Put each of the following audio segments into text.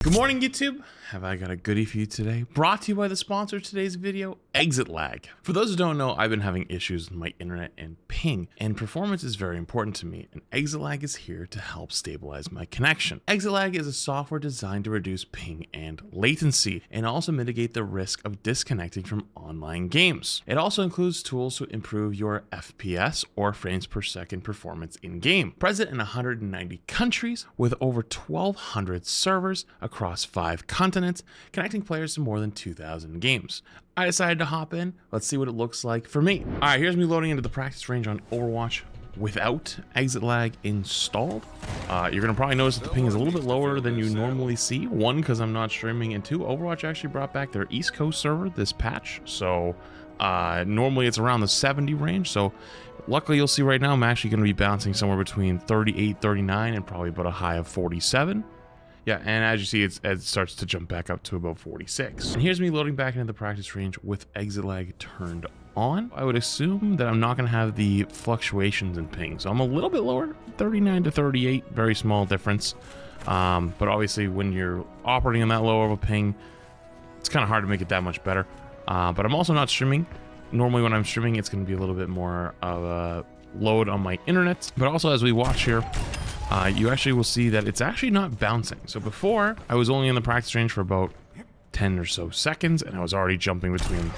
Good morning, YouTube. Have I got a goodie for you today? Brought to you by the sponsor of today's video, exitlag. For those who don't know, I've been having issues with my internet and ping, and performance is very important to me, and exitlag is here to help stabilize my connection. Exitlag is a software designed to reduce ping and latency, and also mitigate the risk of disconnecting from online games. It also includes tools to improve your FPS, or frames per second performance in-game. Present in 190 countries, with over 1,200 servers across 5 continents, connecting players to more than 2,000 games. I decided to hop in. Let's see what it looks like for me. All right, here's me loading into the practice range on Overwatch without exitlag installed. You're gonna probably notice that the ping is a little bit lower than you normally see. One, because I'm not streaming, and two, Overwatch actually brought back their East Coast server this patch. So normally it's around the 70 range. So luckily you'll see right now I'm actually gonna be bouncing somewhere between 38, 39, and probably about a high of 47. Yeah, and as you see, it starts to jump back up to about 46. And here's me loading back into the practice range with exitlag turned on. I would assume that I'm not going to have the fluctuations in ping. So I'm a little bit lower, 39 to 38, very small difference. But obviously when you're operating on that low of a ping, it's kind of hard to make it that much better. But I'm also not streaming. Normally when I'm streaming, it's going to be a little bit more of a load on my internet. But also as we watch here, you actually will see that it's actually not bouncing. So before, I was only in the practice range for about 10 or so seconds, and I was already jumping between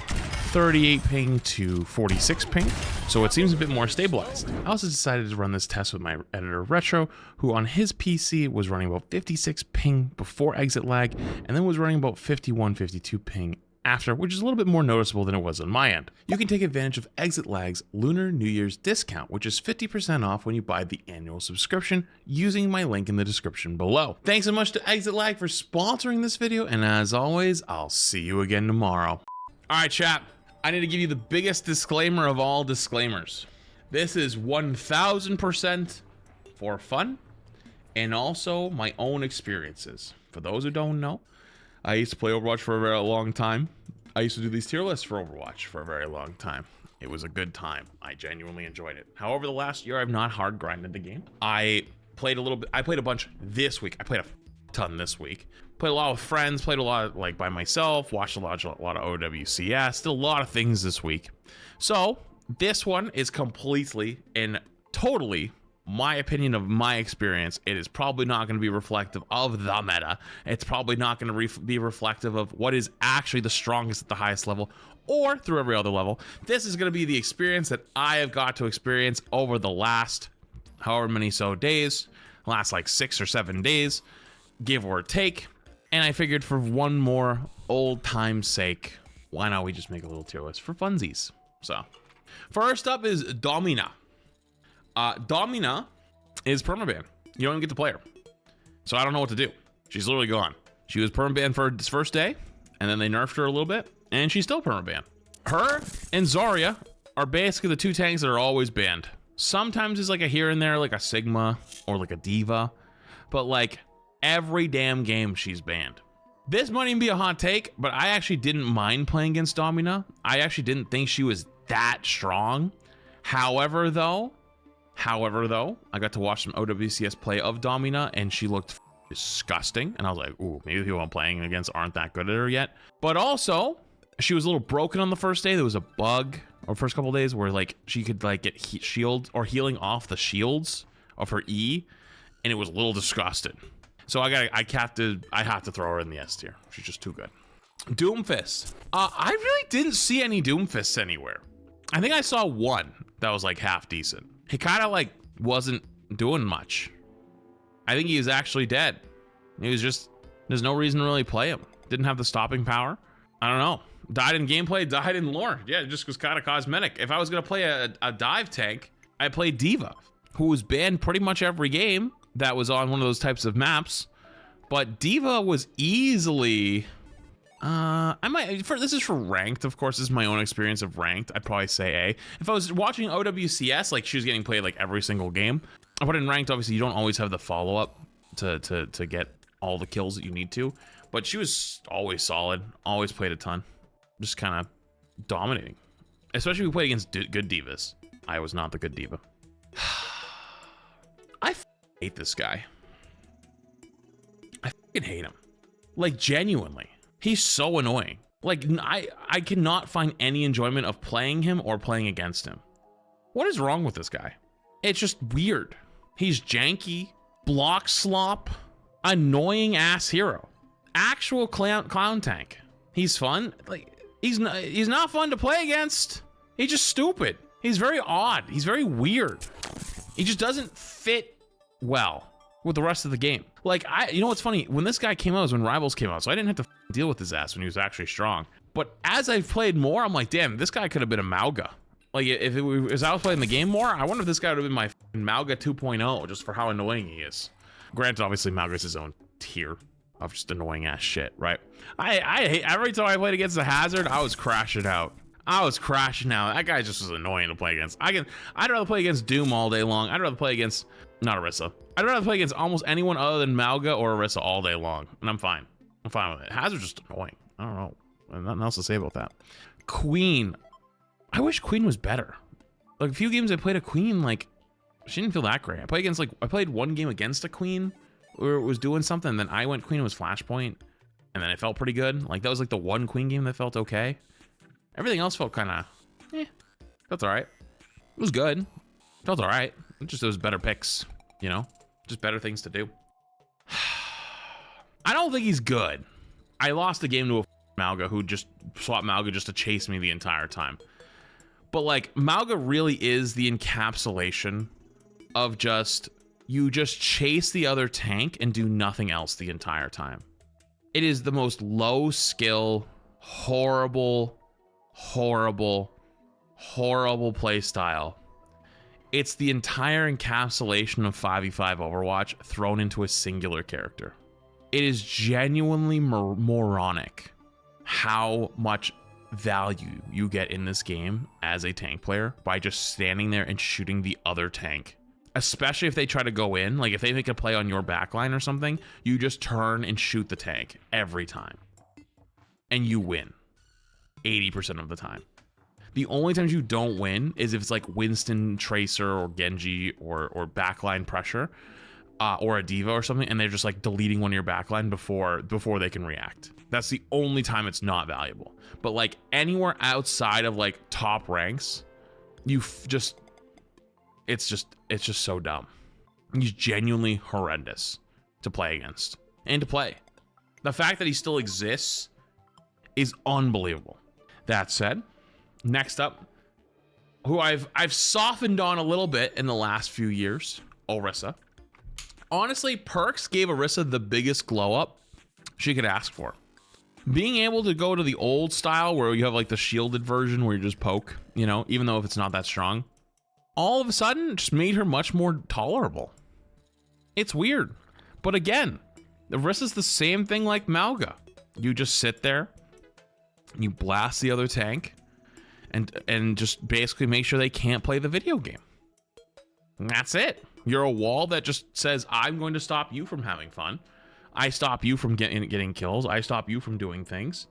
38 ping to 46 ping, so it seems a bit more stabilized. I also decided to run this test with my editor Retro, who on his PC was running about 56 ping before exitlag, and then was running about 51, 52 ping after, which is a little bit more noticeable than it was on my end. You can take advantage of exitlag's Lunar New Year's discount, which is 50% off when you buy the annual subscription using my link in the description below. Thanks so much to exitlag for sponsoring this video, and as always, I'll see you again tomorrow. All right, chat, I need to give you the biggest disclaimer of all disclaimers. This is 1000% for fun and also my own experiences. For those who don't know, I used to play Overwatch for a very long time. I used to do these tier lists for Overwatch for a very long time. It was a good time. I genuinely enjoyed it. However, the last year I've not hard grinded the game. I played a little bit. I played a bunch this week. I played a ton this week. Played a lot with friends. Played a lot like by myself. Watched a lot of OWCS. Did a lot of things this week. So this one is completely and totally my opinion of my experience. It is probably not going to be reflective of the meta. It's probably not going to be reflective of what is actually the strongest at the highest level or through every other level. This is going to be the experience that I have got to experience over the last however many so days, last like 6 or 7 days, give or take. And I figured for one more old time's sake, why not we just make a little tier list for funsies. So first up is Domina. Domina is permaban. You don't even get to play her. So I don't know what to do. She's literally gone. She was permaban for this first day, and then they nerfed her a little bit, and she's still permaban. Her and Zarya are basically the 2 tanks that are always banned. Sometimes it's like a here and there, like a Sigma or like a Diva, but like every damn game she's banned. This might even be a hot take, but I actually didn't mind playing against Domina. I actually didn't think she was that strong. However, though, I got to watch some OWCS play of Domina, and she looked disgusting. And I was like, ooh, maybe the people I'm playing against aren't that good at her yet. But also, she was a little broken on the first day. There was a bug, or first couple days, where like she could like get shield or healing off the shields of her E, and it was a little disgusting. So I have to throw her in the S tier. She's just too good. Doomfist. I really didn't see any Doomfists anywhere. I think I saw one that was like half decent. He kind of like wasn't doing much. I think he was actually dead. He was just, there's no reason to really play him. Didn't have the stopping power. I don't know. Died in gameplay, died in lore. Yeah, it just was kind of cosmetic. If I was going to play a dive tank, I played Diva, who was banned pretty much every game that was on one of those types of maps. But Diva was easily... this is for ranked, of course. This is my own experience of ranked. I'd probably say A. If I was watching OWCS, like she was getting played like every single game. I put in ranked, obviously you don't always have the follow-up to get all the kills that you need to. But she was always solid, always played a ton. Just kind of dominating. Especially if we played against good divas. I was not the good diva. I hate this guy. I fucking hate him. Like, genuinely. He's so annoying. Like, I cannot find any enjoyment of playing him or playing against him. What is wrong with this guy? It's just weird. He's janky, block slop, annoying ass hero. Actual clown tank. He's fun. Like, he's not fun to play against. He's just stupid. He's very odd. He's very weird. He just doesn't fit well with the rest of the game. Like, you know what's funny? When this guy came out was when Rivals came out, so I didn't have to deal with his ass when he was actually strong. But as I've played more, I'm like, damn, this guy could have been a Mauga. Like, as I was playing the game more, I wonder if this guy would have been my Mauga 2.0 just for how annoying he is. Granted, obviously, Mauga's his own tier of just annoying ass shit, right? I hate, every time I played against the Hazard, I was crashing out. That guy just was annoying to play against. I'd rather play against Doom all day long. I'd rather play against, not Orisa. I'd rather play against almost anyone other than Mauga or Orisa all day long, and I'm fine. I'm fine with it. Hazard's just annoying. I don't know. Nothing else to say about that. Queen. I wish Queen was better. Like, a few games I played a Queen, like, she didn't feel that great. I played one game against a Queen where it was doing something, and then I went Queen, it was Flashpoint, and then it felt pretty good. Like, that was like the one Queen game that felt okay. Everything else felt kind of, felt all right. It was good. Felt all right. It was better picks, you know? Just better things to do. I don't think he's good. I lost the game to a Mauga who just swapped Mauga just to chase me the entire time. But like, Mauga really is the encapsulation of you just chase the other tank and do nothing else the entire time. It is the most low skill, horrible play style. It's the entire encapsulation of 5v5 Overwatch thrown into a singular character. It is genuinely moronic how much value you get in this game as a tank player by just standing there and shooting the other tank. Especially if they try to go in, like if they make a play on your backline or something, you just turn and shoot the tank every time. And you win 80% of the time. The only times you don't win is if it's like Winston, Tracer, or Genji, or backline pressure, or a diva or something, and they're just like deleting one of your backline before they can react. That's the only time it's not valuable. But like anywhere outside of like top ranks, it's just so dumb. He's genuinely horrendous to play against and to play. The fact that he still exists is unbelievable. That said, next up, who I've softened on a little bit in the last few years, Orisa. Honestly, Perks gave Orisa the biggest glow up she could ask for. Being able to go to the old style where you have like the shielded version where you just poke, you know, even though if it's not that strong, all of a sudden it just made her much more tolerable. It's weird. But again, Orisa's the same thing like Mauga. You just sit there, you blast the other tank, and just basically make sure they can't play the video game. And that's it. You're a wall that just says, I'm going to stop you from having fun. I stop you from getting kills. I stop you from doing things.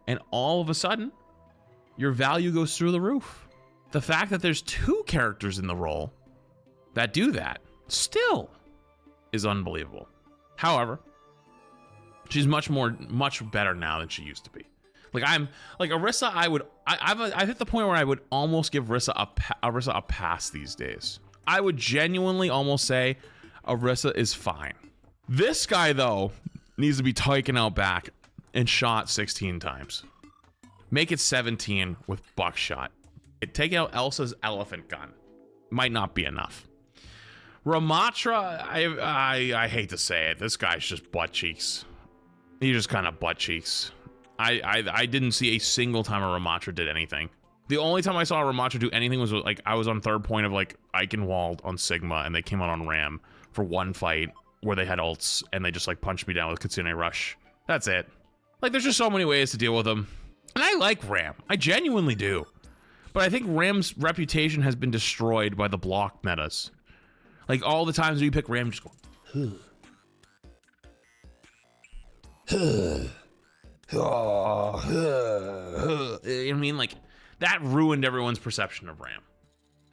And all of a sudden, your value goes through the roof. The fact that there's two characters in the role that do that still is unbelievable. However, she's much better now than she used to be. Like Orisa, I've hit the point where I would almost give Orisa a pass these days. I would genuinely almost say Orisa is fine. This guy though needs to be taken out back and shot 16 times. Make it 17 with buckshot. Take out Elsa's elephant gun. Might not be enough. Ramatra, I hate to say it, this guy's just butt cheeks. He's just kind of butt cheeks. I didn't see a single time a Ramatra did anything. The only time I saw a Ramatra do anything was like I was on third point of like Eichenwald on Sigma and they came out on Ram for one fight where they had ults and they just like punched me down with Kitsune Rush. That's it. Like there's just so many ways to deal with them. And I like Ram. I genuinely do. But I think Ram's reputation has been destroyed by the block metas. Like all the times you pick Ram, just go, huh. You know what I mean? Like that ruined everyone's perception of Ram.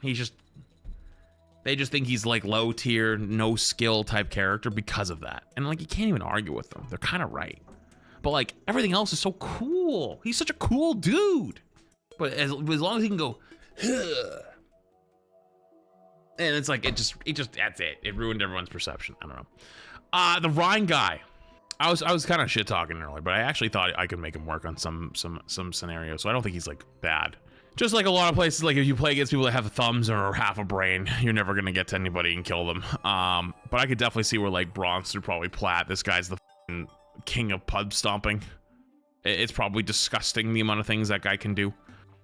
They just think he's like low tier, no skill type character because of that. And like you can't even argue with them. They're kind of right. But like everything else is so cool. He's such a cool dude. But as long as he can go, huh, and it's like it just that's it. It ruined everyone's perception. I don't know. The Rhine guy. I was kind of shit talking earlier, but I actually thought I could make him work on some scenarios. So I don't think he's like bad. Just like a lot of places, like if you play against people that have thumbs or half a brain, you're never gonna get to anybody and kill them. But I could definitely see where like Bronze through probably Plat. This guy's the king of pub stomping. It's probably disgusting the amount of things that guy can do.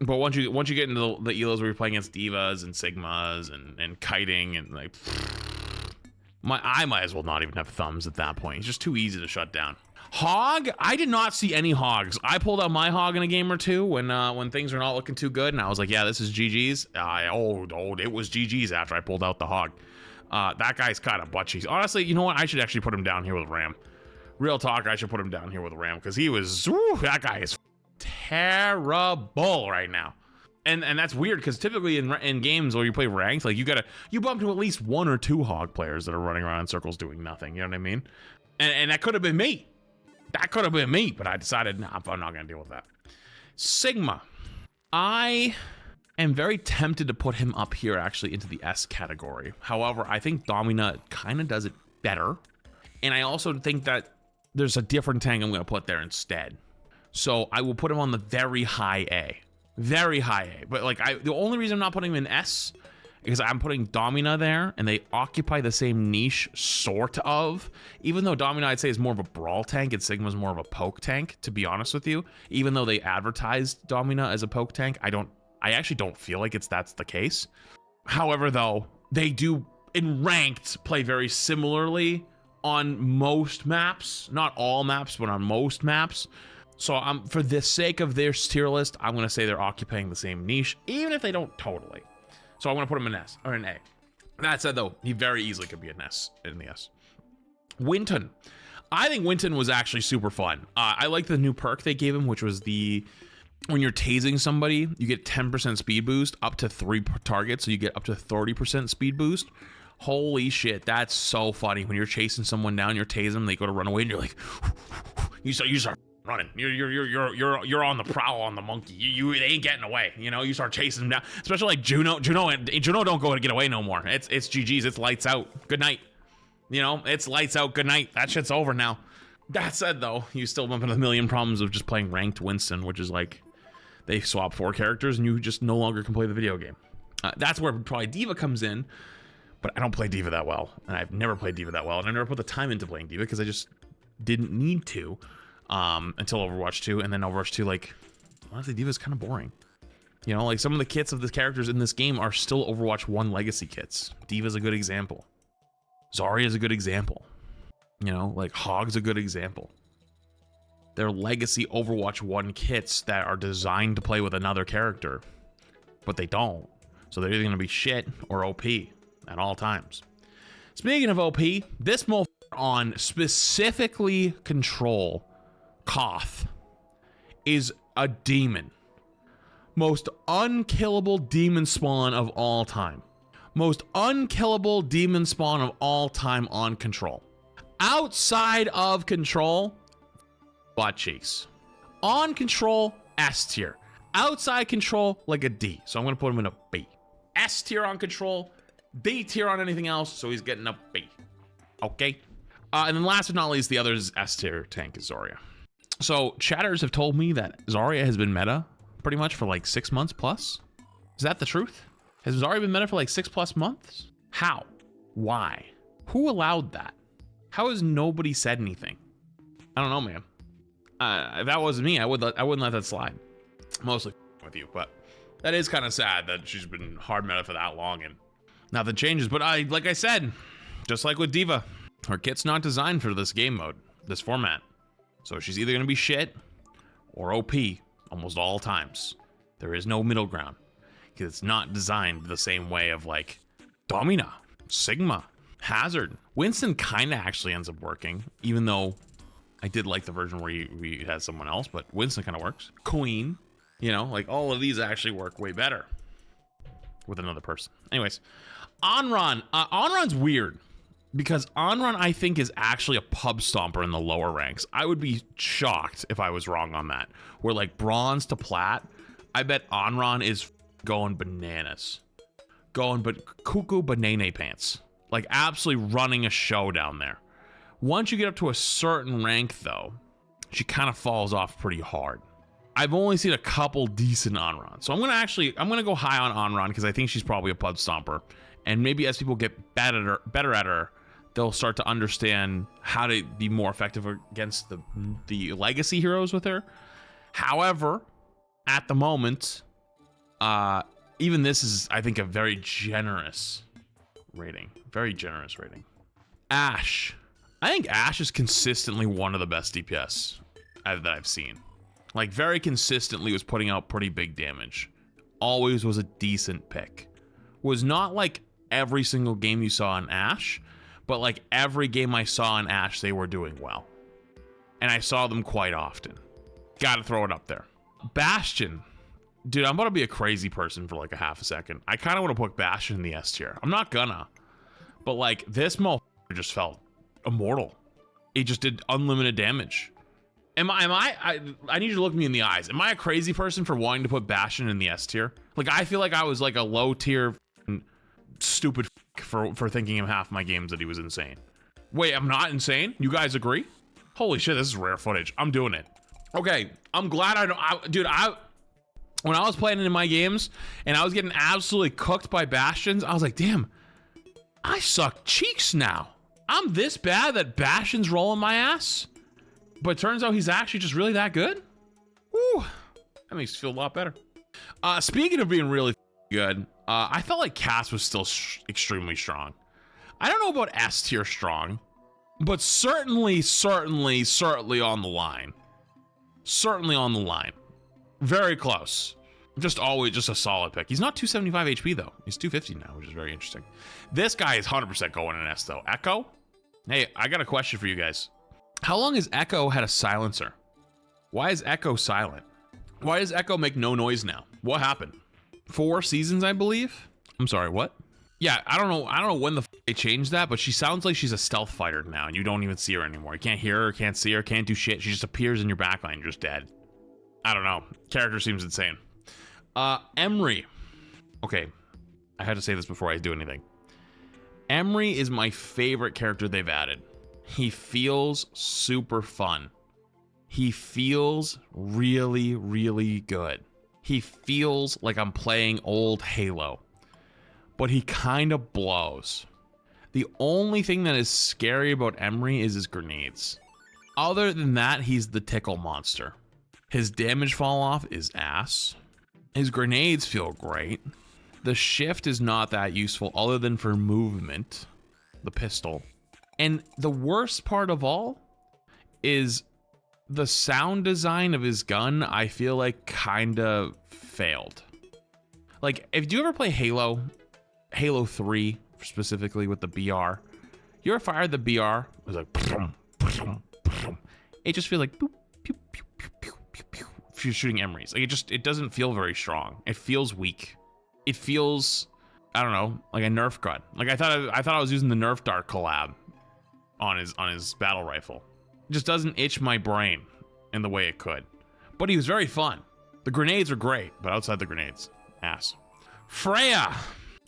But once you get into the elos where you're playing against divas and sigmas and kiting and like, I might as well not even have thumbs at that point. It's just too easy to shut down. Hog? I did not see any hogs. I pulled out my hog in a game or two when things were not looking too good, and I was like, yeah, this is GG's. It was GG's after I pulled out the hog. That guy's kind of butt cheeks. Honestly, you know what? I should actually put him down here with Ram. Real talk, I should put him down here with Ram because he was, that guy is terrible right now. And that's weird because typically in games where you play ranked, like you bump to at least 1 or 2 hog players that are running around in circles doing nothing. You know what I mean? And that could have been me. That could have been me, but I decided, nah, I'm not gonna deal with that. Sigma. I am very tempted to put him up here actually into the S category. However, I think Domina kind of does it better. And I also think that there's a different tank I'm gonna put there instead. So I will put him on the very high A. Very high A. But like the only reason I'm not putting him in S because I'm putting Domina there and they occupy the same niche, sort of. Even though Domina I'd say is more of a brawl tank and Sigma's more of a poke tank, to be honest with you. Even though they advertised Domina as a poke tank, I actually don't feel like that's the case. However, though, they do in ranked play very similarly on most maps. Not all maps, but on most maps. So for the sake of their tier list, I'm gonna say they're occupying the same niche, even if they don't totally. So I'm gonna put him in S or an A. That said, though, he very easily could be an S in the S. Winton. I think Winton was actually super fun. I like the new perk they gave him, which was when you're tasing somebody, you get 10% speed boost up to 3 targets, so you get up to 30% speed boost. Holy shit, that's so funny. When you're chasing someone down, you're tasing them, they go to run away, and you're like, you start running. You're on the prowl on the monkey. They ain't getting away. You know, you start chasing them down. Especially like Juno don't go to get away no more. It's GG's. It's lights out. Good night. You know, it's lights out. Good night. That shit's over now. That said, though, you still bump into a million problems of just playing ranked Winston, which is like they swap 4 characters and you just no longer can play the video game. That's where probably Diva comes in, but I don't play Diva that well, and I've never played Diva that well, and I never put the time into playing Diva because I just didn't need to. Until Overwatch 2, and then Overwatch 2, like, honestly, Diva's kind of boring. You know, like, some of the kits of the characters in this game are still Overwatch 1 legacy kits. Diva's a good example. Zarya's a good example. You know, like, Hog's a good example. They're legacy Overwatch 1 kits that are designed to play with another character, but they don't. So they're either going to be shit or OP at all times. Speaking of OP, this motherfucker on specifically Control Koth is a demon. Most unkillable demon spawn of all time. Most unkillable demon spawn of all time on Control. Outside of Control, butt cheeks. On Control, S tier. Outside Control, like a D. So I'm gonna put him in a B. S tier on Control, B tier on anything else, so he's getting a B. Okay? And then last but not least, the other S tier tank is Zarya. So chatters have told me that Zarya has been meta pretty much for like 6 months plus. Is that the truth? Has Zarya been meta for like 6+ months? How? Why? Who allowed that? How has nobody said anything? I don't know, man. If that wasn't me, I wouldn't let that slide. Mostly with you, but that is kind of sad that she's been hard meta for that long and nothing changes. But like I said, just like with Diva, her kit's not designed for this game mode, this format. So she's either going to be shit or OP almost all times. There is no middle ground because it's not designed the same way of like Domina, Sigma, Hazard. Winston kind of actually ends up working, even though I did like the version where we had someone else, but Winston kind of works. Queen, you know, like all of these actually work way better with another person. Anyways, Onron. Onron's weird Because Onrun, I think, is actually a pub stomper in the lower ranks. I would be shocked if I was wrong on that. Where like bronze to plat, I bet Onrun is going bananas. Going but cuckoo banana pants. Like absolutely running a show down there. Once you get up to a certain rank though, she kind of falls off pretty hard. I've only seen a couple decent Onrun. So I'm gonna go high on Onrun because I think she's probably a pub stomper. And maybe as people get better at her, they'll start to understand how to be more effective against the legacy heroes with her. However, at the moment, even this is, I think, a very generous rating. Very generous rating. Ashe. I think Ashe is consistently one of the best DPS that I've seen. Like, very consistently was putting out pretty big damage. Always was a decent pick. Was not like every single game you saw in Ashe, but like every game I saw in Ashe, they were doing well. And I saw them quite often. Gotta throw it up there. Bastion. Dude, I'm about to be a crazy person for like a half a second. I kind of want to put Bastion in the S tier. I'm not gonna. But like, this motherfucker just felt immortal. It just did unlimited damage. I need you to look me in the eyes. Am I a crazy person for wanting to put Bastion in the S tier? Like, I feel like I was like a low tier stupid for thinking of half my games that he was insane. Wait, I'm not insane? You guys agree? Holy shit, this is rare footage. I'm doing it. Okay, I'm glad when I was playing in my games and I was getting absolutely cooked by Bastions, I was like, damn, I suck cheeks now. I'm this bad that Bastion's rolling my ass? But turns out he's actually just really that good? Woo, that makes me feel a lot better. Speaking of being really good, I felt like Cass was still extremely strong. I don't know about S tier strong, but certainly on the line. Certainly on the line. Very close. Always just a solid pick. He's not 275 HP though. He's 250 now, which is very interesting. This guy is 100% going in S though. Echo? Hey, I got a question for you guys. How long has Echo had a silencer? Why is Echo silent? Why does Echo make no noise now? What happened? 4 seasons, I believe? I'm sorry, what? Yeah, I don't know when they changed that, but she sounds like she's a stealth fighter now, and you don't even see her anymore. You can't hear her, can't see her, can't do shit. She just appears in your backline, you're just dead. I don't know. Character seems insane. Emery. Okay, I had to say this before I do anything. Emery is my favorite character they've added. He feels super fun. He feels really, really good. He feels like I'm playing old Halo, but he kind of blows. The only thing that is scary about Emery is his grenades. Other than that, he's the tickle monster. His damage fall off is ass. His grenades feel great. The shift is not that useful other than for movement, the pistol. And the worst part of all is the sound design of his gun, I feel like kind of failed. Like, if you ever play Halo 3 specifically with the BR, you ever fired the BR? It was like, it just feels like boop, pew, pew, pew, pew, pew, pew. If you're shooting Emerys, like it doesn't feel very strong. It feels weak. It feels, I don't know, like a Nerf gun. Like I thought I was using the Nerf Dart collab on his battle rifle. It just doesn't itch my brain in the way it could. But he was very fun. The grenades are great, but outside the grenades, ass. Freya.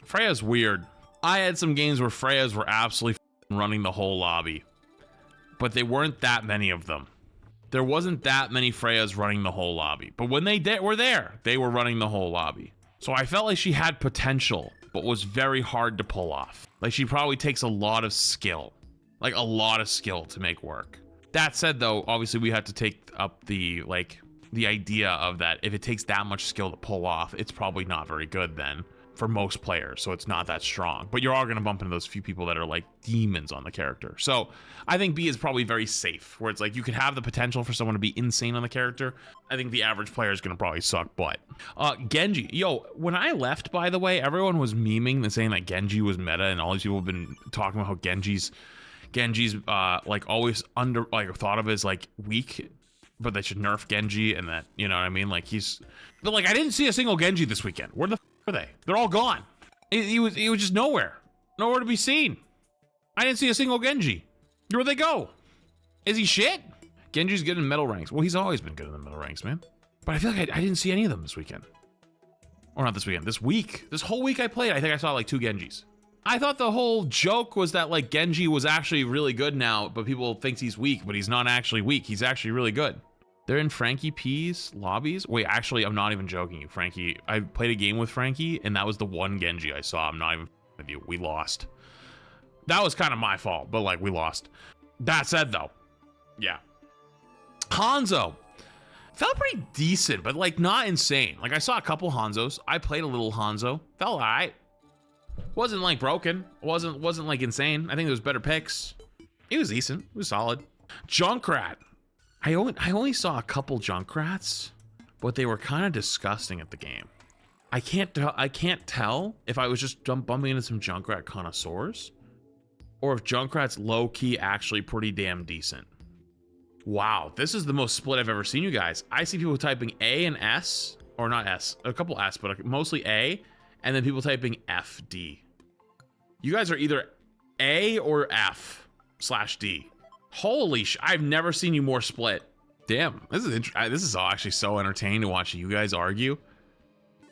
Freya's weird. I had some games where Freyas were absolutely running the whole lobby, but they weren't that many of them. There wasn't that many Freyas running the whole lobby, but when they were there, they were running the whole lobby. So I felt like she had potential, but was very hard to pull off. Like she probably takes a lot of skill, like a lot of skill to make work. That said though, obviously we had to take up the idea of that if it takes that much skill to pull off, it's probably not very good then for most players, so it's not that strong. But you're all gonna bump into those few people that are like demons on the character. So I think B is probably very safe, where it's like you could have the potential for someone to be insane on the character. I think the average player is gonna probably suck butt. Genji, yo, when I left, by the way, everyone was memeing and saying that Genji was meta, and all these people have been talking about how Genji's like always thought of as like weak, but they should nerf Genji, and that, you know what I mean? Like but like I didn't see a single Genji this weekend. Where the f are they? They're all gone. He was just nowhere to be seen. I didn't see a single Genji. Where'd they go? Is he shit? Genji's good in metal ranks. Well, he's always been good in the metal ranks, man. But I feel like I didn't see any of them this weekend. Or not this weekend, this week. This whole week I played, I think I saw like 2 Genjis. I thought the whole joke was that like Genji was actually really good now, but people think he's weak, but he's not actually weak. He's actually really good. They're in Frankie P's lobbies. Wait, actually, I'm not even joking you, Frankie. I played a game with Frankie, and that was the one Genji I saw. I'm not even with you. We lost. That was kind of my fault, but like we lost. That said though, yeah. Hanzo. Felt pretty decent, but like not insane. Like I saw a couple Hanzos. I played a little Hanzo. Felt alright. Wasn't like broken. Wasn't like insane. I think there was better picks. It was decent. It was solid. Junkrat. I only saw a couple Junkrats, but they were kind of disgusting at the game. I can't tell if I was just bumping into some Junkrat connoisseurs, or if Junkrat's low-key actually pretty damn decent. Wow, this is the most split I've ever seen, you guys. I see people typing A and S, or not S, a couple S, but mostly A, and then people typing FD. You guys are either A or F/D. Holy sh! I've never seen you more split. Damn, this is all actually so entertaining to watch you guys argue.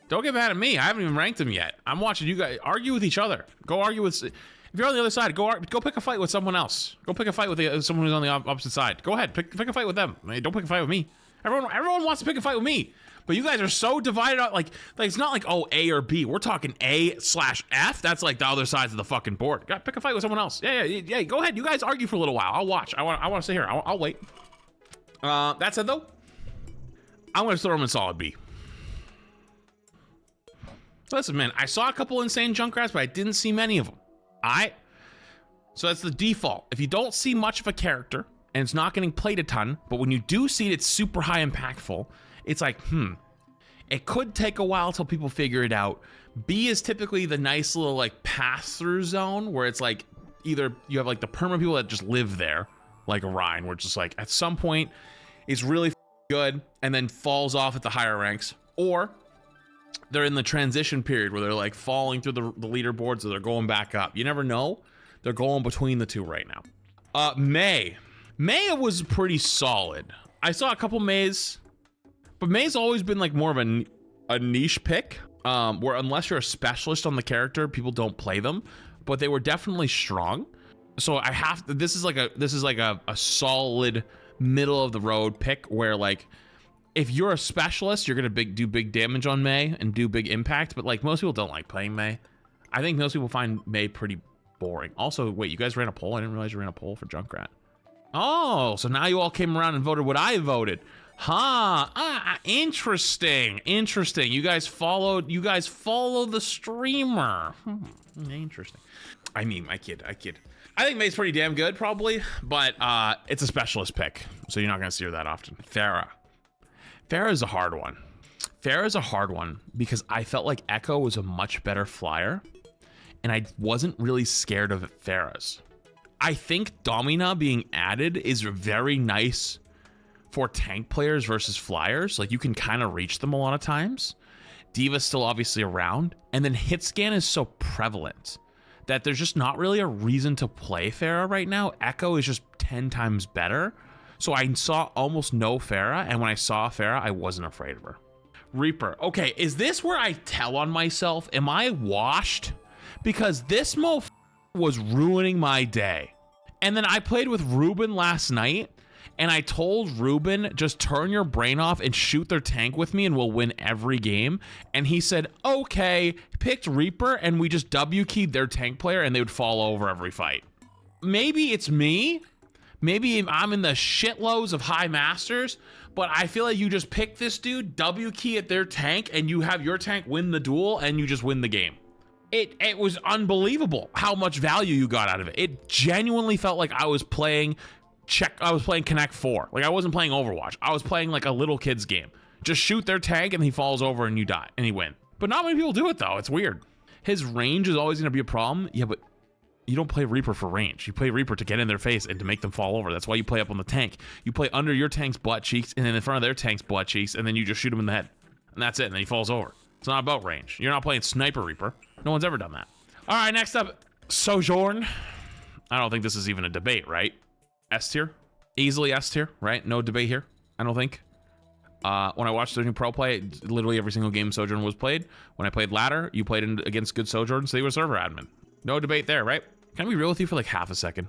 Don't get mad at me. I haven't even ranked them yet. I'm watching you guys argue with each other. Go argue with. If you're on the other side, go pick a fight with someone else. Go pick a fight with someone who's on the opposite side. Go ahead, pick a fight with them. I mean, don't pick a fight with me. Everyone wants to pick a fight with me. But you guys are so divided out, like it's not like, oh, A or B. We're talking A/F. That's like the other sides of the fucking board. Got pick a fight with someone else. Yeah. Go ahead. You guys argue for a little while. I'll watch. I want to sit here. I'll wait. That said, though, I'm gonna throw them in solid B. Listen, man, I saw a couple insane Junkrats, but I didn't see many of them. So that's the default. If you don't see much of a character and it's not getting played a ton, but when you do see it, it's super high impactful. It's like, it could take a while till people figure it out. B is typically the nice little like pass-through zone where it's like either you have like the permanent people that just live there, like Orion, where it's just like at some point it's really good and then falls off at the higher ranks, or they're in the transition period where they're like falling through the leaderboards or they're going back up. You never know. They're going between the two right now. May was pretty solid. I saw a couple Mays. But May's always been like more of a niche pick, where unless you're a specialist on the character, people don't play them. But they were definitely strong. So I have to, this is like a solid middle of the road pick where like if you're a specialist, you're gonna do big damage on May and do big impact. But like most people don't like playing May. I think most people find May pretty boring. Also, wait, you guys ran a poll? I didn't realize you ran a poll for Junkrat. Oh, so now you all came around and voted what I voted. Interesting. You guys follow the streamer. Interesting. I mean, I kid. I think May's pretty damn good, probably, but it's a specialist pick, so you're not gonna see her that often. Pharah is a hard one. Pharah is a hard one because I felt like Echo was a much better flyer, and I wasn't really scared of Pharah's. I think Domina being added is very nice for tank players versus flyers. Like you can kind of reach them a lot of times. Diva's still obviously around, and then hit scan is so prevalent that there's just not really a reason to play Pharah right now. Echo is just 10 times better. So I saw almost no Pharah, and when I saw Pharah, I wasn't afraid of her. Reaper. Okay, is this where I tell on myself? Am I washed? Because this was ruining my day. And then I played with Ruben last night, and I told Ruben, just turn your brain off and shoot their tank with me and we'll win every game. And he said, okay, picked Reaper, and we just W-keyed their tank player and they would fall over every fight. Maybe it's me. Maybe I'm in the shitloads of high masters, but I feel like you just pick this dude, W-key at their tank, and you have your tank win the duel and you just win the game. It was unbelievable how much value you got out of it. It genuinely felt like I was playing Connect 4. Like I wasn't playing Overwatch. I was playing like a little kid's game. Just shoot their tank and he falls over and you die and he win. But not many people do it though. It's weird. His range is always going to be a problem. Yeah, but you don't play Reaper for range. You play Reaper to get in their face and to make them fall over. That's why you play up on the tank. You play under your tank's butt cheeks and then in front of their tank's butt cheeks, and then you just shoot him in the head. And that's it. And then he falls over. It's not about range. You're not playing Sniper Reaper. No one's ever done that. All right, next up, Sojourn. I don't think this is even a debate, right? S tier, easily S tier, right? No debate here, I don't think. When I watched Sojourn Pro play, literally every single game Sojourn was played. When I played ladder, you played against good Sojourn, so they were server admin. No debate there, right? Can I be real with you for like half a second?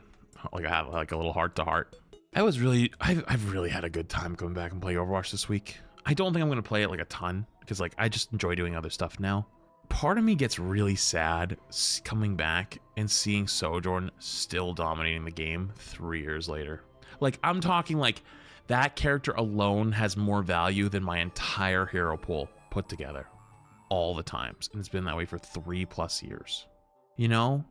Like I have like a little heart to heart. I've really had a good time coming back and playing Overwatch this week. I don't think I'm gonna play it like a ton because like I just enjoy doing other stuff now. Part of me gets really sad coming back and seeing Sojourn still dominating the game 3 years later. Like I'm talking like that character alone has more value than my entire hero pool put together all the times, and it's been that way for 3+ years. You know?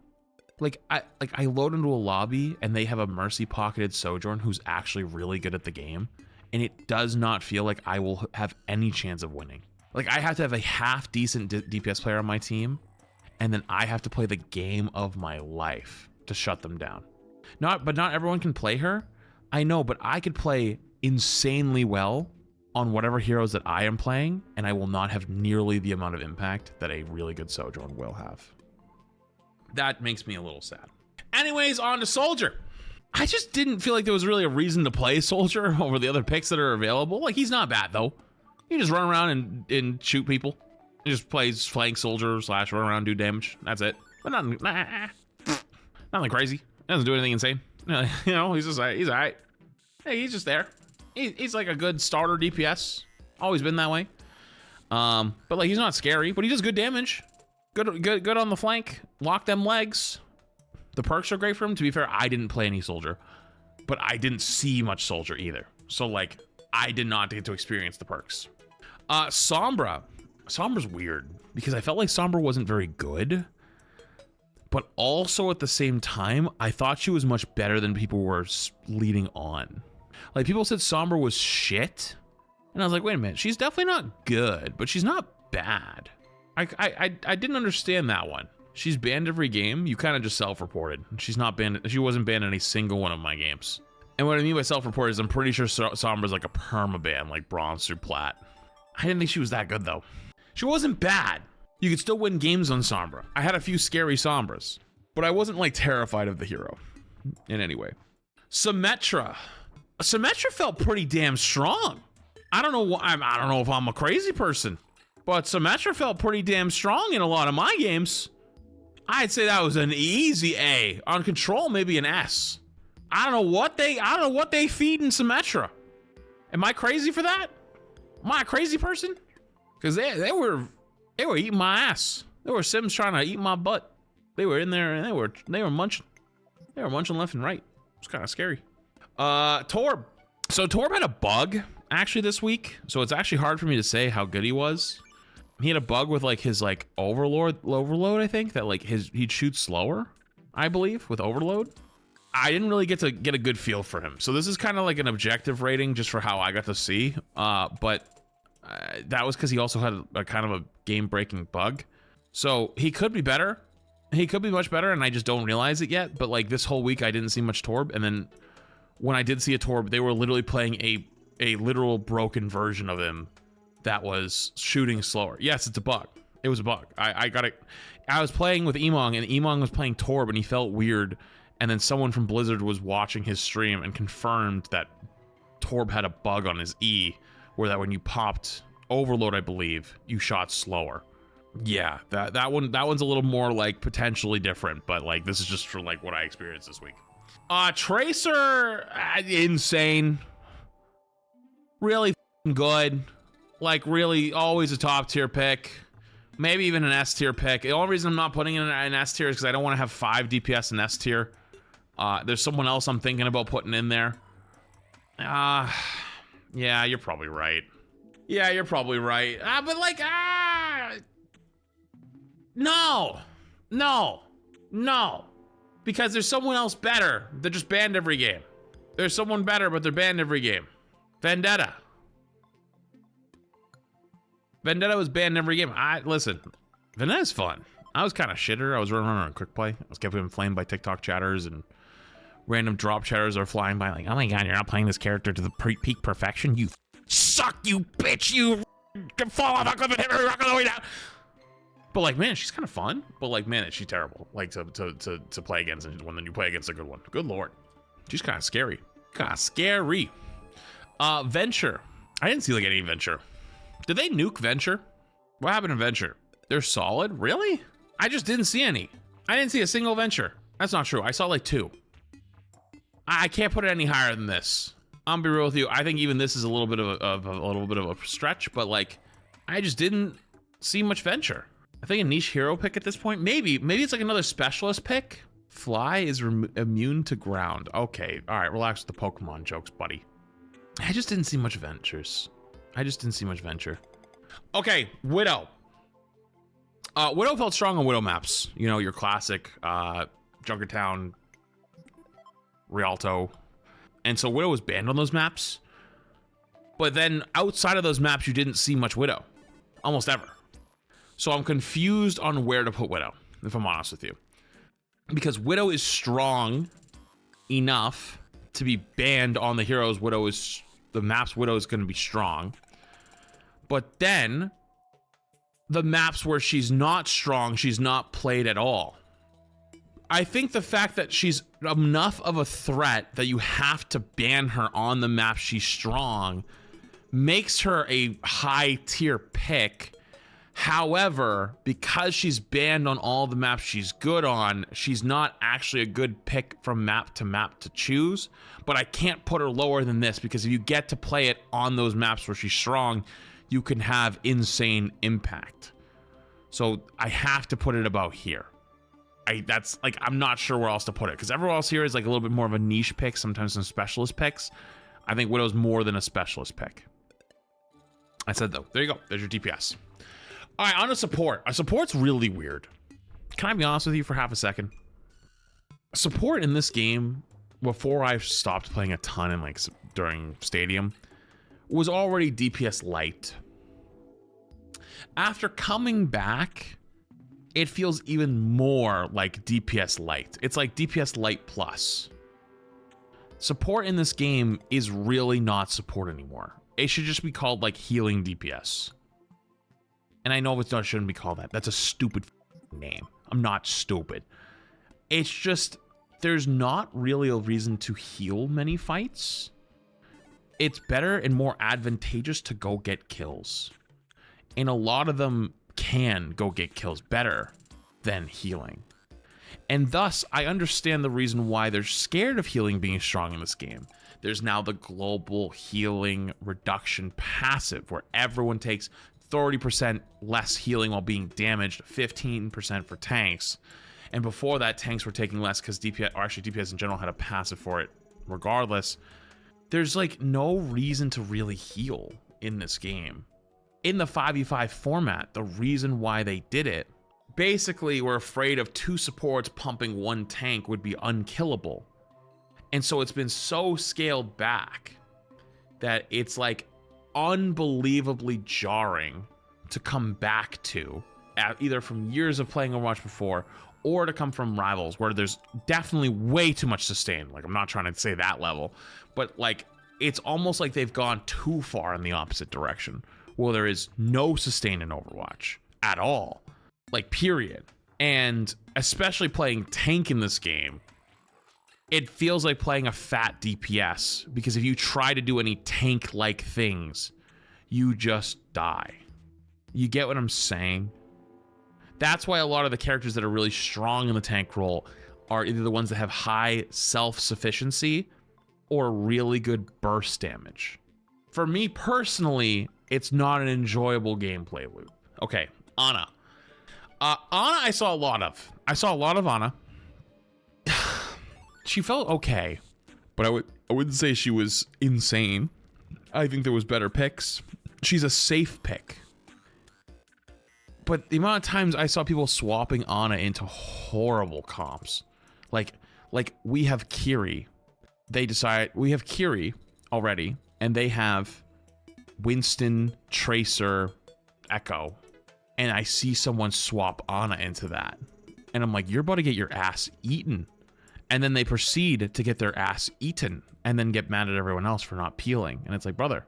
Like I load into a lobby and they have a mercy pocketed Sojourn who's actually really good at the game, and it does not feel like I will have any chance of winning. Like I have to have a half decent DPS player on my team, and then I have to play the game of my life to shut them down. But not everyone can play her. I know, but I could play insanely well on whatever heroes that I am playing, and I will not have nearly the amount of impact that a really good Sojourn will have. That makes me a little sad. Anyways, on to Soldier. I just didn't feel like there was really a reason to play Soldier over the other picks that are available. Like, he's not bad, though. You just run around and shoot people. He just plays flank Soldier / run around, do damage. That's it. But nothing crazy. Doesn't do anything insane. You know, he's all right. Hey, he's just there. He's like a good starter DPS. Always been that way. But like, he's not scary, but he does good damage. Good on the flank. Lock them legs. The perks are great for him. To be fair, I didn't play any Soldier, but I didn't see much Soldier either. So like, I did not get to experience the perks. Sombra. Sombra's weird because I felt like Sombra wasn't very good, but also at the same time, I thought she was much better than people were leading on. Like, people said Sombra was shit, and I was like, wait a minute, she's definitely not good, but she's not bad. I didn't understand that one. She's banned every game. You kind of just self-reported. She's not banned. She wasn't banned in any single one of my games. And what I mean by self-reported is I'm pretty sure Sombra's like a perma-ban, like bronze through plat. I didn't think she was that good though. She wasn't bad. You could still win games on Sombra. I had a few scary Sombras, but I wasn't like terrified of the hero in any way. Symmetra. Symmetra felt pretty damn strong. I don't know if I'm a crazy person, but Symmetra felt pretty damn strong in a lot of my games. I'd say that was an easy A. On Control, maybe an S. I don't know what they feed in Symmetra. Am I crazy for that? Am I a crazy person? Because they were eating my ass. There were Sims trying to eat my butt. They were in there and they were munching. They were munching left and right. It was kind of scary. Torb. So Torb had a bug actually this week, so it's actually hard for me to say how good he was. He had a bug with like his like overload, I think, that like he'd shoot slower, I believe, with overload. I didn't really get a good feel for him. So this is kind of like an objective rating just for how I got to see. But that was because he also had a kind of a game-breaking bug. So he could be better. He could be much better, and I just don't realize it yet. But like this whole week, I didn't see much Torb. And then when I did see a Torb, they were literally playing a literal broken version of him that was shooting slower. Yes, it's a bug. It was a bug. I got it. I was playing with Emong, and Emong was playing Torb, and he felt weird. And then someone from Blizzard was watching his stream and confirmed that Torb had a bug on his E, where that when you popped overload, I believe, you shot slower. Yeah, that one's a little more like potentially different, but like this is just for like what I experienced this week. Tracer, insane. Really good. Like really always a top tier pick. Maybe even an S tier pick. The only reason I'm not putting in an S tier is because I don't want to have 5 DPS in S tier. There's someone else I'm thinking about putting in there. Yeah, you're probably right. Yeah, you're probably right. But like, no. Because there's someone else better. They're just banned every game. There's someone better, but they're banned every game. Vendetta. Vendetta was banned every game. Listen, Vendetta's fun. I was kind of shitter. I was running around on quick play. I was kept inflamed by TikTok chatters and random drop chatters are flying by like, oh my god, you're not playing this character to the peak perfection. You suck, you bitch. You can fall off a cliff and hit me rock all the way down. But like, man, she's kind of fun. But like, man, she's terrible. Like to play against when you play against a good one. Good lord, she's kind of scary. Kind of scary. Venture. I didn't see like any Venture. Did they nuke Venture? What happened to Venture? They're solid, really? I just didn't see any. I didn't see a single Venture. That's not true. I saw like 2. I can't put it any higher than this. I'm gonna be real with you. I think even this is a little bit of a stretch, but like, I just didn't see much Venture. I think a niche hero pick at this point. Maybe it's like another specialist pick. Fly is immune to ground. Okay, all right, relax with the Pokemon jokes, buddy. I just didn't see much Ventures. Okay, Widow. Widow felt strong on Widow maps. You know, your classic Junkertown, Rialto. And so Widow was banned on those maps. But then outside of those maps, you didn't see much Widow. Almost ever. So I'm confused on where to put Widow, if I'm honest with you. Because Widow is strong enough to be banned on the heroes. The maps Widow is going to be strong. But then the maps where she's not strong, she's not played at all. I think the fact that she's enough of a threat that you have to ban her on the map she's strong makes her a high tier pick. However, because she's banned on all the maps she's good on, she's not actually a good pick from map to choose. But I can't put her lower than this, because if you get to play it on those maps where she's strong, you can have insane impact. So I have to put it about here. That's like, I'm not sure where else to put it, because everywhere else here is like a little bit more of a niche pick, sometimes some specialist picks. I think Widow's more than a specialist pick. I said though, there you go, there's your DPS. All right, on to support. Support's really weird. Can I be honest with you for half a second? Support in this game, before I stopped playing a ton in like during Stadium, was already DPS light. After coming back, it feels even more like DPS light. It's like DPS light plus. Support in this game is really not support anymore. It should just be called like healing DPS. And I know it shouldn't be called that. That's a stupid name. I'm not stupid. It's just, there's not really a reason to heal many fights. It's better and more advantageous to go get kills. And a lot of them can go get kills better than healing. And thus, I understand the reason why they're scared of healing being strong in this game. There's now the global healing reduction passive, where everyone takes 30% less healing while being damaged, 15% for tanks. And before that, tanks were taking less because DPS, or actually DPS in general, had a passive for it regardless. There's like no reason to really heal in this game. In the 5v5 format, the reason why they did it, basically we're afraid of 2 supports pumping 1 tank would be unkillable. And so it's been so scaled back that it's like unbelievably jarring to come back to, either from years of playing Overwatch before, or to come from Rivals, where there's definitely way too much sustain. Like, I'm not trying to say that level, but like, it's almost like they've gone too far in the opposite direction, where there is no sustain in Overwatch at all, like, period. And especially playing tank in this game, it feels like playing a fat DPS, because if you try to do any tank-like things, you just die. You get what I'm saying? That's why a lot of the characters that are really strong in the tank role are either the ones that have high self-sufficiency or really good burst damage. For me personally, it's not an enjoyable gameplay loop. Okay, Ana. Ana I saw a lot of. I saw a lot of Ana. She felt okay, but I wouldn't say she was insane. I think there was better picks. She's a safe pick. But the amount of times I saw people swapping Ana into horrible comps. Like we have Kiri. We have Kiri already, and they have Winston, Tracer, Echo. And I see someone swap Ana into that. And I'm like, you're about to get your ass eaten. And then they proceed to get their ass eaten and then get mad at everyone else for not peeling. And it's like, brother,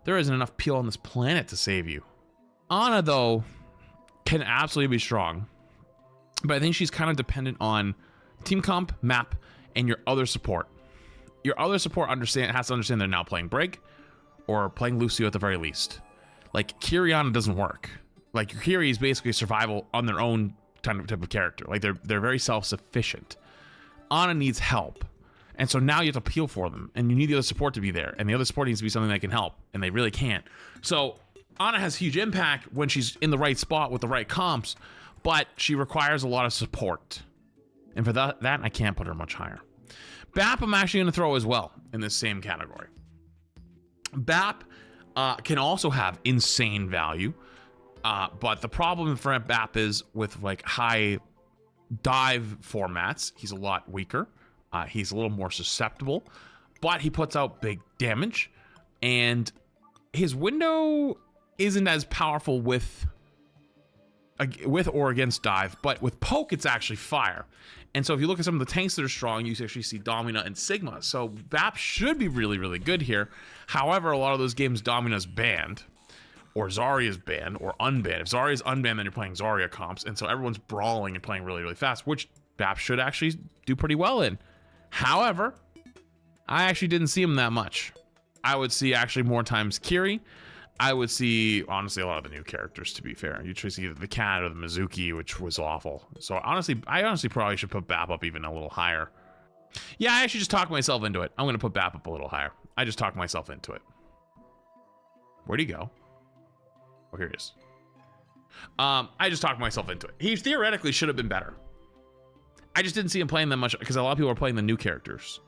there isn't enough peel on this planet to save you. Ana, though, can absolutely be strong, but I think she's kind of dependent on team comp, map, and your other support. Your other support has to understand they're now playing Brig or playing Lucio at the very least. Like, Kiriana doesn't work. Like, your Kiri is basically survival on their own type of character. Like, they're very self-sufficient. Ana needs help. And so now you have to peel for them, and you need the other support to be there, and the other support needs to be something that can help, and they really can't. So Ana has huge impact when she's in the right spot with the right comps, but she requires a lot of support. And for that I can't put her much higher. BAP I'm actually going to throw as well in this same category. BAP can also have insane value, but the problem for BAP is with like high dive formats, he's a lot weaker. He's a little more susceptible, but he puts out big damage, and his window isn't as powerful with or against dive, but with poke it's actually fire. And so if you look at some of the tanks that are strong, you actually see Domina and Sigma. So BAP should be really, really good here. However, a lot of those games Domina's banned, or Zarya's banned, or unbanned. If Zarya's unbanned, then you're playing Zarya comps, and so everyone's brawling and playing really, really fast, which BAP should actually do pretty well in. However, I actually didn't see him that much. I would see actually more times Kiri. I would see, honestly, a lot of the new characters, to be fair. You try to see either the Cat or the Mizuki, which was awful. So honestly, I probably should put BAP up even a little higher. Yeah, I actually just talked myself into it. I'm going to put BAP up a little higher. I just talked myself into it. Where'd he go? Oh, here he is. I just talked myself into it. He theoretically should have been better. I just didn't see him playing that much because a lot of people are playing the new characters.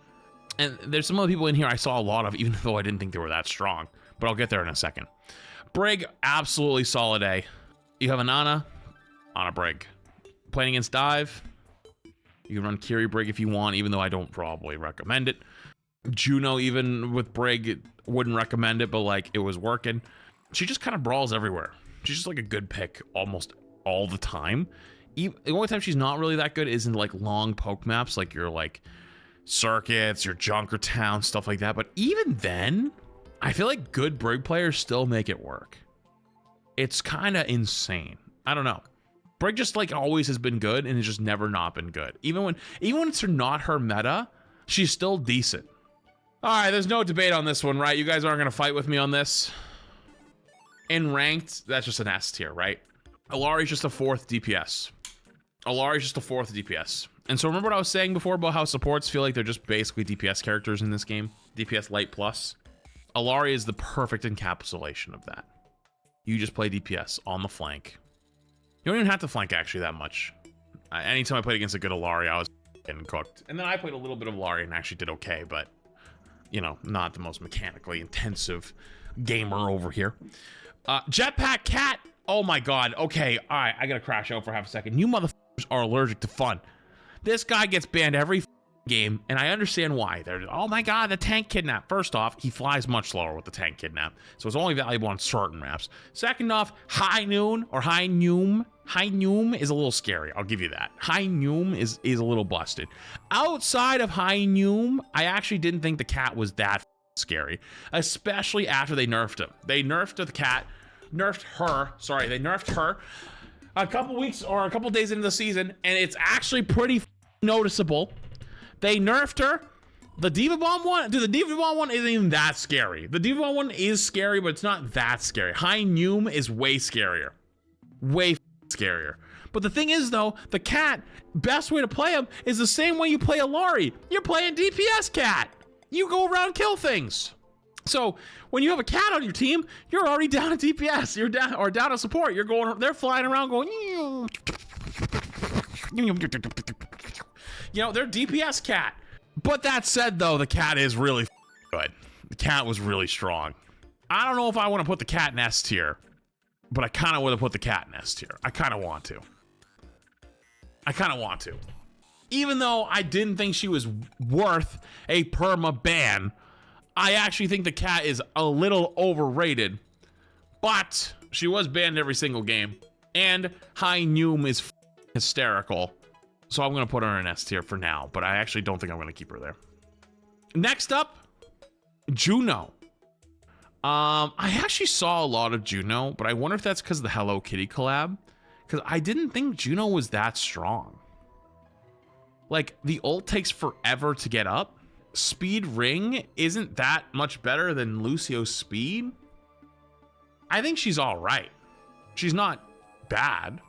And there's some other people in here I saw a lot of, even though I didn't think they were that strong. But I'll get there in a second. Brig, absolutely solid A. You have an Ana Brig. Playing against dive, you can run Kiri Brig if you want, even though I don't probably recommend it. Juno, even with Brig, wouldn't recommend it, but like it was working. She just kind of brawls everywhere. She's just like a good pick almost all the time. The only time she's not really that good is in like long poke maps, like your like circuits, your Junkertown, stuff like that. But even then, I feel like good Brig players still make it work. It's kind of insane. I don't know. Brig just like always has been good and has just never not been good. Even when it's not her meta, she's still decent. All right, there's no debate on this one, right? You guys aren't gonna fight with me on this. In ranked, that's just an S tier, right? Alari's just a 4th DPS. Alari's just a 4th DPS. And so remember what I was saying before about how supports feel like they're just basically DPS characters in this game? DPS light plus. Alari is the perfect encapsulation of that. You just play DPS on the flank. You don't even have to flank actually that much. Anytime I played against a good Alari, I was getting cooked. And then I played a little bit of Alari and actually did okay, but you know, not the most mechanically intensive gamer over here. Jetpack Cat. Oh my god. Okay, all right, I gotta crash out for half a second. You motherfuckers are allergic to fun. This guy gets banned every game, and I understand why. They're, oh my god, the tank kidnap. First off, he flies much slower with the tank kidnap, so it's only valuable on certain maps. Second off, High Noon is a little scary. I'll give you that. High Noon is a little busted. Outside of High Noon, I actually didn't think the Cat was that scary, especially after they nerfed him. They nerfed the Cat, nerfed her. Sorry, they nerfed her a couple weeks or a couple days into the season, and it's actually pretty noticeable. They nerfed her. The Diva Bomb one, dude, the Diva Bomb one isn't even that scary. The Diva Bomb one is scary, but it's not that scary. High Noon is way scarier. Way scarier. But the thing is, though, the Cat, best way to play him is the same way you play Alari. You're playing DPS Cat. You go around kill things. So when you have a Cat on your team, you're already down at DPS. You're down or down at support. You're going. They're flying around going. You know, they're DPS Cat. But that said, though, the Cat is really good. The Cat was really strong. I don't know if I want to put the Cat in S tier, but I kind of want to put the Cat in S tier. I kind of want to. Even though I didn't think she was worth a perma ban, I actually think the Cat is a little overrated. But she was banned every single game, and High Noon is hysterical. So I'm going to put her in S tier for now, but I actually don't think I'm going to keep her there. Next up, Juno. I actually saw a lot of Juno, but I wonder if that's because of the Hello Kitty collab. Because I didn't think Juno was that strong. Like, the ult takes forever to get up. Speed ring isn't that much better than Lucio's speed. I think she's all right. She's not bad.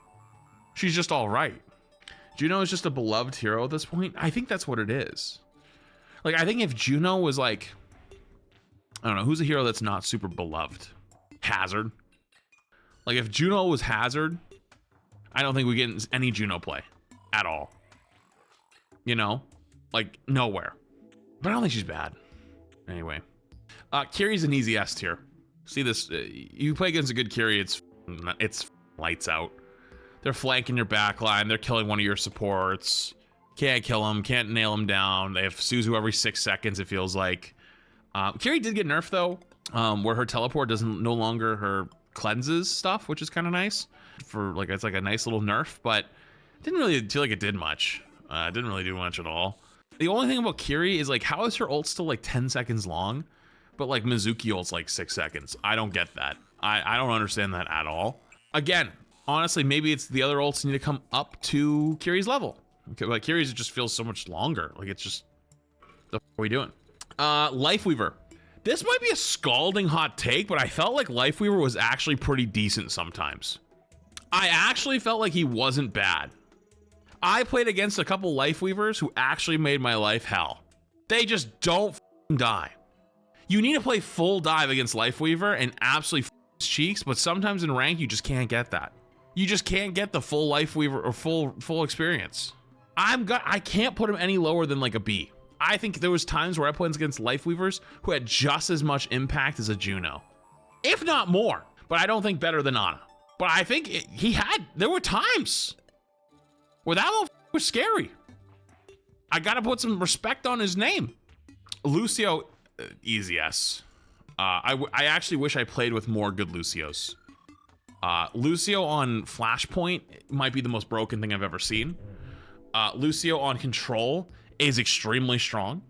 She's just all right. Juno is just a beloved hero at this point. I think that's what it is. Like, I think if Juno was like, I don't know, who's a hero that's not super beloved? Hazard. Like, if Juno was Hazard, I don't think we get any Juno play at all. You know? Like, nowhere. But I don't think she's bad. Anyway. Kiri's an easy S tier. See this? You play against a good Kiri, it's lights out. They're flanking your backline. They're killing one of your supports. Can't kill them. Can't nail them down. They have Suzu every 6 seconds, it feels like. Kiri did get nerfed, though, where her teleport doesn't no longer her cleanses stuff, which is kind of nice. For like, it's like a nice little nerf, but didn't really feel like it did much. It didn't really do much at all. The only thing about Kiri is, like, how is her ult still like 10 seconds long, but like Mizuki ult's like 6 seconds? I don't get that. I don't understand that at all. Again, honestly, maybe it's the other ults need to come up to Kiri's level. Okay, like Kiri's just feels so much longer. Like, it's just, the f are we doing? Lifeweaver. This might be a scalding hot take, but I felt like Lifeweaver was actually pretty decent sometimes. I actually felt like he wasn't bad. I played against a couple Lifeweavers who actually made my life hell. They just don't die. You need to play full dive against Lifeweaver and absolutely his cheeks, but sometimes in rank you just can't get that. You just can't get the full Lifeweaver or full experience. I can't put him any lower than like a B. I think there was times where I played against Lifeweavers who had just as much impact as a Juno, if not more. But I don't think better than Ana. But I think there were times where that one was scary. I gotta put some respect on his name. Lucio, easy S. I actually wish I played with more good Lucios. Lucio on Flashpoint might be the most broken thing I've ever seen. Lucio on Control is extremely strong.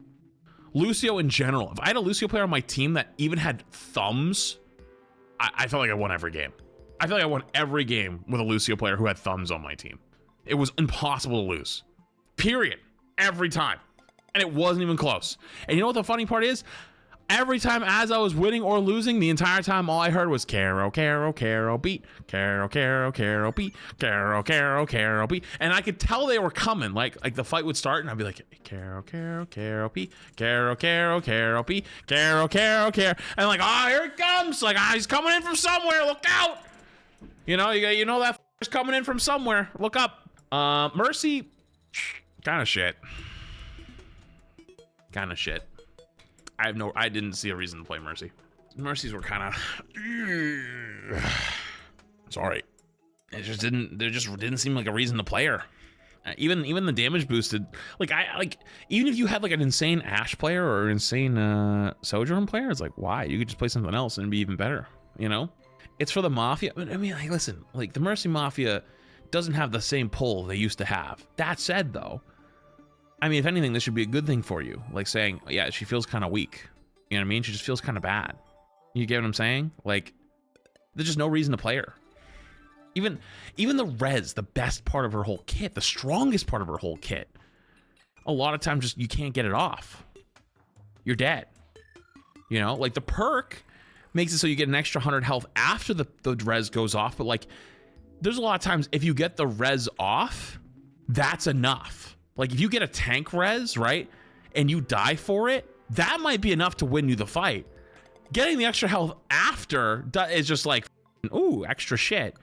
Lucio in general, if I had a Lucio player on my team that even had thumbs, I felt like I won every game. I feel like I won every game with a Lucio player who had thumbs on my team. It was impossible to lose. Period. Every time. And it wasn't even close. And you know what the funny part is? Every time as I was winning or losing, the entire time all I heard was Caro, Caro, Caro, beat. Caro, Caro, Caro, beat. Caro, Caro, Caro, beat. And I could tell they were coming. Like the fight would start and I'd be like, Caro, Caro, Caro, beat. Caro, Caro, Caro, beat. Caro, Caro, Caro. And like, oh, here it comes. Like, he's coming in from somewhere. Look out. You know, you know that is coming in from somewhere. Look up. Mercy, kind of shit. Kind of shit. I didn't see a reason to play Mercy. Mercies were kind of, sorry. There just didn't seem like a reason to play her. Even the damage boosted, even if you had like an insane Ashe player or an insane Sojourn player, it's like, why? You could just play something else and it'd be even better, you know? It's for the Mafia. I mean, like, listen, like the Mercy Mafia doesn't have the same pull they used to have. That said, though, I mean, if anything, this should be a good thing for you. Like saying, yeah, she feels kind of weak. You know what I mean? She just feels kind of bad. You get what I'm saying? Like, there's just no reason to play her. Even the res, the best part of her whole kit, the strongest part of her whole kit, a lot of times just you can't get it off. You're dead. You know, like the perk makes it so you get an extra 100 health after the res goes off, but like, there's a lot of times if you get the res off, that's enough. Like if you get a tank res, right, and you die for it, that might be enough to win you the fight. Getting the extra health after is just like, ooh, extra shit.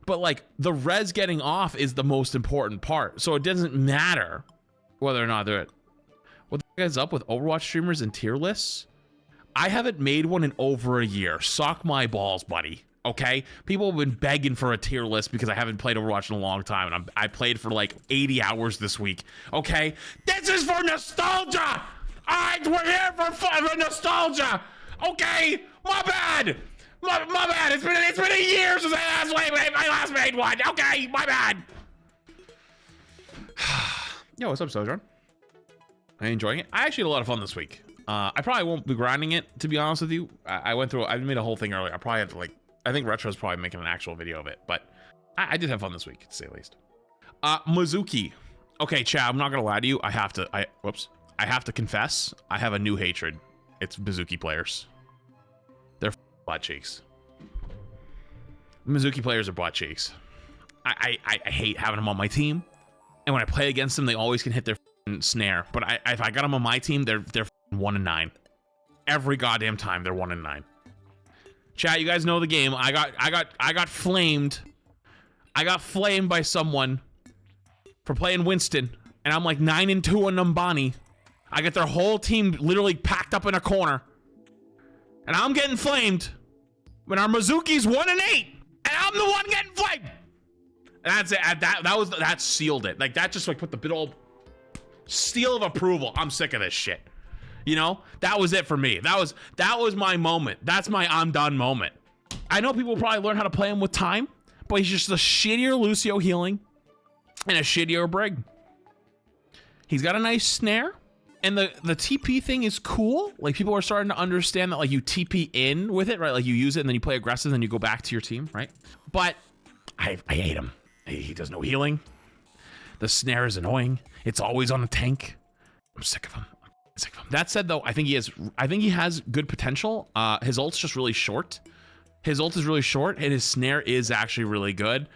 But like the res getting off is the most important part. So it doesn't matter whether or not they're, what the heck is up with Overwatch streamers and tier lists? I haven't made one in over a year. Sock my balls, buddy. Okay, people have been begging for a tier list because I haven't played Overwatch in a long time, and I played for like 80 hours this week. Okay, this is for nostalgia. All right, we're here for nostalgia. Okay, my bad. My bad. It's been a year since I last made one. Okay, my bad. Yo, what's up, Sojourn? Are you enjoying it? I actually had a lot of fun this week. I probably won't be grinding it, to be honest with you. I made a whole thing earlier. I probably have to I think Retro's probably making an actual video of it, but I did have fun this week, to say the least. Mizuki. Okay, Chad, I'm not gonna lie to you. I have to confess, I have a new hatred. It's Mizuki players. They're butt cheeks. Mizuki players are butt cheeks. I hate having them on my team. And when I play against them, they always can hit their snare. But if I got them on my team, they're 1-9. Every goddamn time they're 1-9. Chat, you guys know the game. I got flamed. I got flamed by someone for playing Winston, and I'm like 9-2 on Numbani. I get their whole team literally packed up in a corner, and I'm getting flamed when our Mizuki's 1-8, and I'm the one getting flamed. And that's it. That sealed it. Like that just like put the big old seal of approval. I'm sick of this shit. You know, that was it for me. That was my moment. That's my I'm done moment. I know people probably learn how to play him with time, but he's just a shittier Lucio healing and a shittier Brig. He's got a nice snare, and the TP thing is cool. Like people are starting to understand that like you TP in with it, right? Like you use it and then you play aggressive, and then you go back to your team, right? But I hate him. He does no healing. The snare is annoying. It's always on the tank. I'm sick of him. That said, though, I think he has good potential. His ult's just really short. His ult is really short, and his snare is actually really good.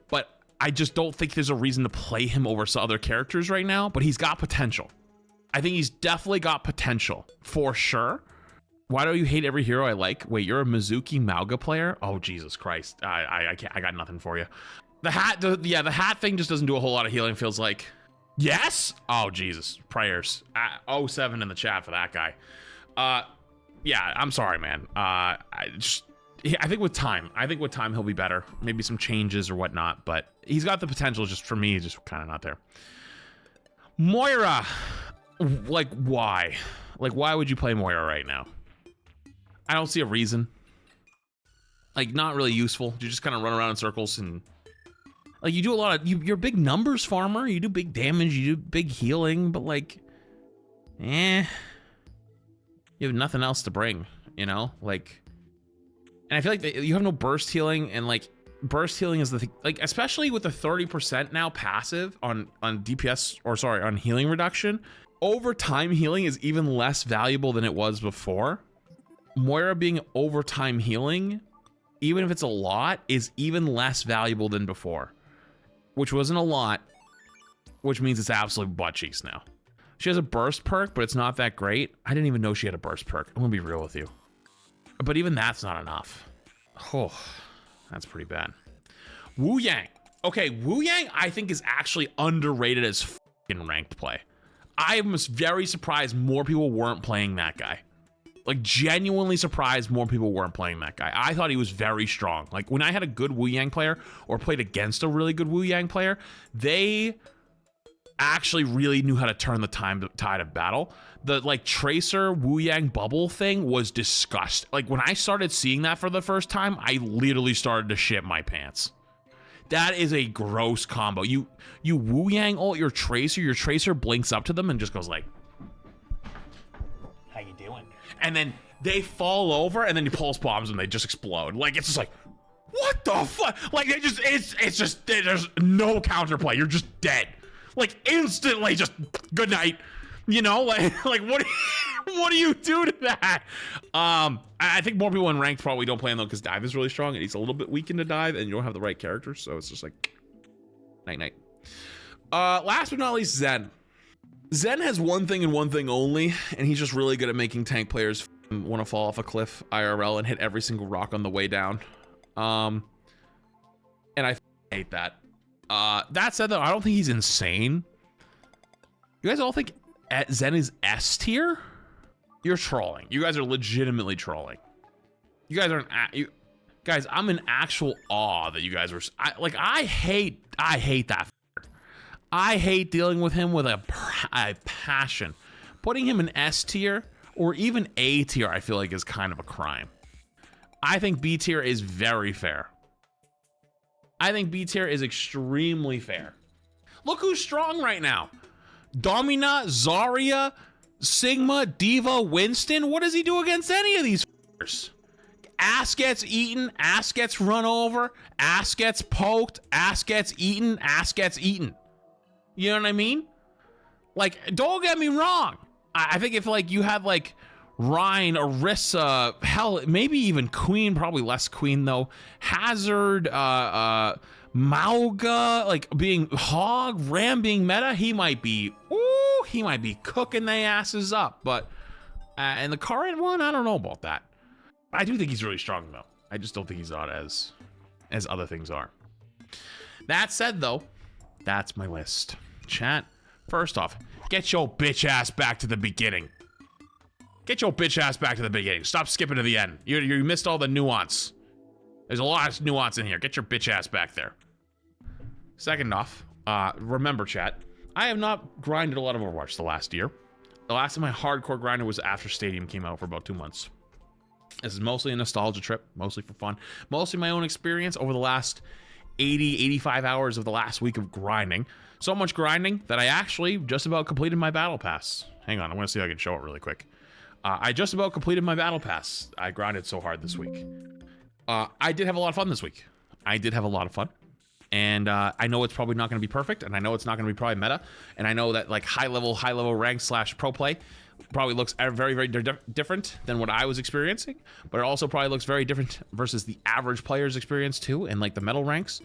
But I just don't think there's a reason to play him over some other characters right now. But he's got potential. I think he's definitely got potential for sure. Why do you hate every hero I like? Wait, you're a Mizuki Mauga player? Oh Jesus Christ! I can't. I got nothing for you. The hat thing just doesn't do a whole lot of healing. Feels like. Yes? Oh, Jesus. Prayers. 07 in the chat for that guy. Yeah, I'm sorry, man. I think with time he'll be better. Maybe some changes or whatnot, but he's got the potential. Just for me, just kind of not there. Moira. Like, why? Like, why would you play Moira right now? I don't see a reason. Like, not really useful. You just kind of run around in circles and... Like, you do a lot of... You're a big numbers farmer. You do big damage. You do big healing. But, like... You have nothing else to bring, you know? Like... And I feel like you have no burst healing. And, like, burst healing is the thing. Like, especially with the 30% now passive on DPS... Or, sorry, on healing reduction. Over time healing is even less valuable than it was before. Moira being over time healing... Even if it's a lot, is even less valuable than before. Which wasn't a lot, which means it's absolute butt cheeks now. She has a burst perk, but it's not that great. I didn't even know she had a burst perk. I'm gonna be real with you. But even that's not enough. Oh, that's pretty bad. Wu Yang. Okay, Wu Yang I think is actually underrated as fucking ranked play. I was very surprised more people weren't playing that guy. Like, genuinely surprised more people weren't playing that guy. I thought he was very strong. Like, when I had a good Wu Yang player or played against a really good Wu Yang player, they actually really knew how to turn the tide of battle. The, like, Tracer Wu Yang bubble thing was disgusting. Like, when I started seeing that for the first time, I literally started to shit my pants. That is a gross combo. You Wu Yang ult your Tracer blinks up to them and just goes like... How you doing? And then they fall over, and then he pulse bombs and they just explode. Like, it's just like, what the fuck? Like, they just, it's just, there's no counterplay. You're just dead. Like, instantly, just good night. You know, like what do you do to that? I think more people in ranked probably don't play him though, because dive is really strong and he's a little bit weak into dive, and you don't have the right characters, so it's just like night. Last but not least, Zen. Zen has one thing and one thing only, and he's just really good at making tank players want to fall off a cliff IRL and hit every single rock on the way down. And I hate that. That said, though, I don't think he's insane. You guys all think Zen is S tier? You're trolling. You guys are legitimately trolling. You guys aren't. Guys, I'm in actual awe that you guys were. I hate that. I hate dealing with him with a passion. Putting him in S tier or even A tier, I feel like is kind of a crime. I think B tier is very fair. I think B tier is extremely fair. Look who's strong right now. Domina, Zarya, Sigma, Diva, Winston. What does he do against any of these f***ers? ass gets eaten, ass gets run over, ass gets poked, ass gets eaten, ass gets eaten. You know what I mean? Like, don't get me wrong. I think if like you had like Rhine, Orisa, hell, maybe even Queen, probably less Queen though, Hazard, Mauga, like being Hog, Ram being meta, he might be cooking their asses up. But in the current one, I don't know about that. I do think he's really strong though. I just don't think he's not as other things are. That said though, that's my list. Chat, first off, get your bitch ass back to the beginning. Get your bitch ass back to the beginning. Stop skipping to the end. You missed all the nuance. There's a lot of nuance in here. Get your bitch ass back there. Second off, remember chat, I have not grinded a lot of Overwatch the last year. The last time I hardcore grinded was after Stadium came out for about 2 months. This is mostly a nostalgia trip, mostly for fun, mostly my own experience over the last 80, 85 hours of the last week of grinding. So much grinding that I actually just about completed my battle pass. Hang on, I want to see if I can show it really quick. I just about completed my battle pass. I grinded so hard this week. I did have a lot of fun this week. I did have a lot of fun. And I know it's probably not going to be perfect, and I know it's not going to be probably meta, and I know that like high level rank / pro play probably looks very, very different than what I was experiencing, but it also probably looks very different versus the average player's experience too, and like the medal ranks.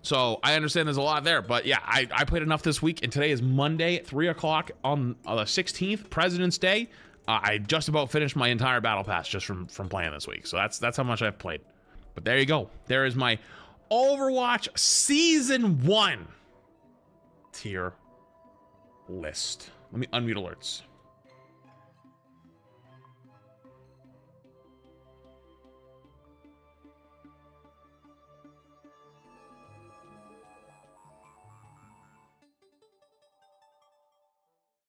So I understand there's a lot there, but yeah, I played enough this week, and today is Monday at 3 o'clock on the 16th, President's Day. I just about finished my entire battle pass just from playing this week. So that's how much I've played. But there you go. There is my Overwatch Season 1 tier list. Let me unmute alerts.